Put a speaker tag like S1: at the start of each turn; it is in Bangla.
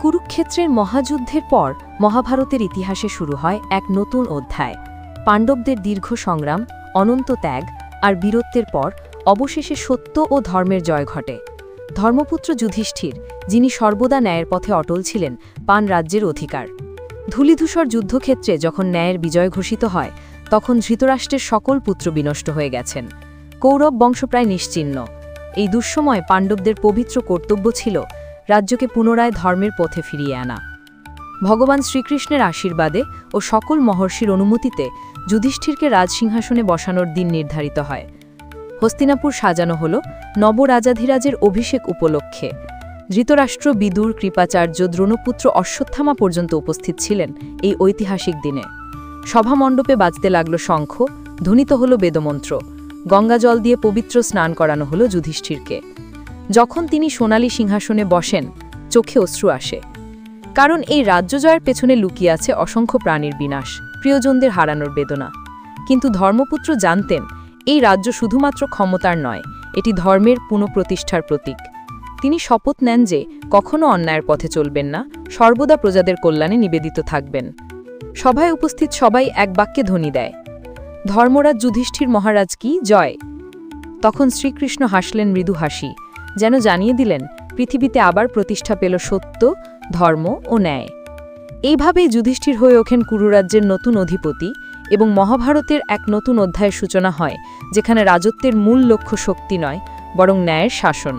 S1: কুরুক্ষেত্রের মহাযুদ্ধের পর মহাভারতের ইতিহাসে শুরু হয় এক নতুন অধ্যায়। পাণ্ডবদের দীর্ঘ সংগ্রাম, অনন্ত ত্যাগ আর বীরত্বের পর অবশেষে সত্য ও ধর্মের জয় ঘটে। ধর্মপুত্র যুধিষ্ঠির, যিনি সর্বদা ন্যায়ের পথে অটল ছিলেন, পান রাজ্যের অধিকার। ধূলিধূসর যুদ্ধক্ষেত্রে যখন ন্যায়ের বিজয় ঘোষিত হয়, তখন ধৃতরাষ্ট্রের সকল পুত্র বিনষ্ট হয়ে গেছেন। কৌরব বংশ প্রায় নিশ্চিহ্ন। এই দুঃসময় পাণ্ডবদের পবিত্র কর্তব্য ছিল রাজ্যকে পুনরায় ধর্মের পথে ফিরিয়ে আনা। ভগবান শ্রীকৃষ্ণের আশীর্বাদে ও সকল মহর্ষির অনুমতিতে যুধিষ্ঠিরকে রাজসিংহাসনে বসানোর দিন নির্ধারিত হয়। হস্তিনাপুর সাজানো হল নবরাজাধিরাজের অভিষেক উপলক্ষে। ধৃতরাষ্ট্র, বিদুর, কৃপাচার্য, দ্রোণপুত্র অশ্বত্থামা পর্যন্ত উপস্থিত ছিলেন এই ঐতিহাসিক দিনে। সভামণ্ডপে বাজতে লাগল শঙ্খ, ধ্বনিত হল বেদমন্ত্র। গঙ্গাজল দিয়ে পবিত্র স্নান করানো হল যুধিষ্ঠিরকে। যখন তিনি সোনালী সিংহাসনে বসেন, চোখে অশ্রু আসে। কারণ এই রাজ্য জয়ের পেছনে লুকিয়ে আছে অসংখ্য প্রাণীর বিনাশ, প্রিয়জনদের হারানোর বেদনা। কিন্তু ধর্মপুত্র জানতেন, এই রাজ্য শুধুমাত্র ক্ষমতার নয়, এটি ধর্মের পুনঃপ্রতিষ্ঠার প্রতীক। তিনি শপথ নেন যে কখনো অন্যায়ের পথে চলবেন না, সর্বদা প্রজাদের কল্যাণে নিবেদিত থাকবেন। সভায় উপস্থিত সবাই এক বাক্যে ধ্বনি দেয়, ধর্মরাজ যুধিষ্ঠির মহারাজ কি জয়। তখন শ্রীকৃষ্ণ হাসলেন মৃদু হাসি, যেন জানিয়ে দিলেন পৃথিবীতে আবার প্রতিষ্ঠা পেল সত্য, ধর্ম ও ন্যায়। এইভাবেই যুধিষ্ঠির হয়ে ওঠেন কুরুরাজ্যের নতুন অধিপতি এবং মহাভারতের এক নতুন অধ্যায়ের সূচনা হয়, যেখানে রাজত্বের মূল লক্ষ্য শক্তি নয়, বরং ন্যায়ের শাসন।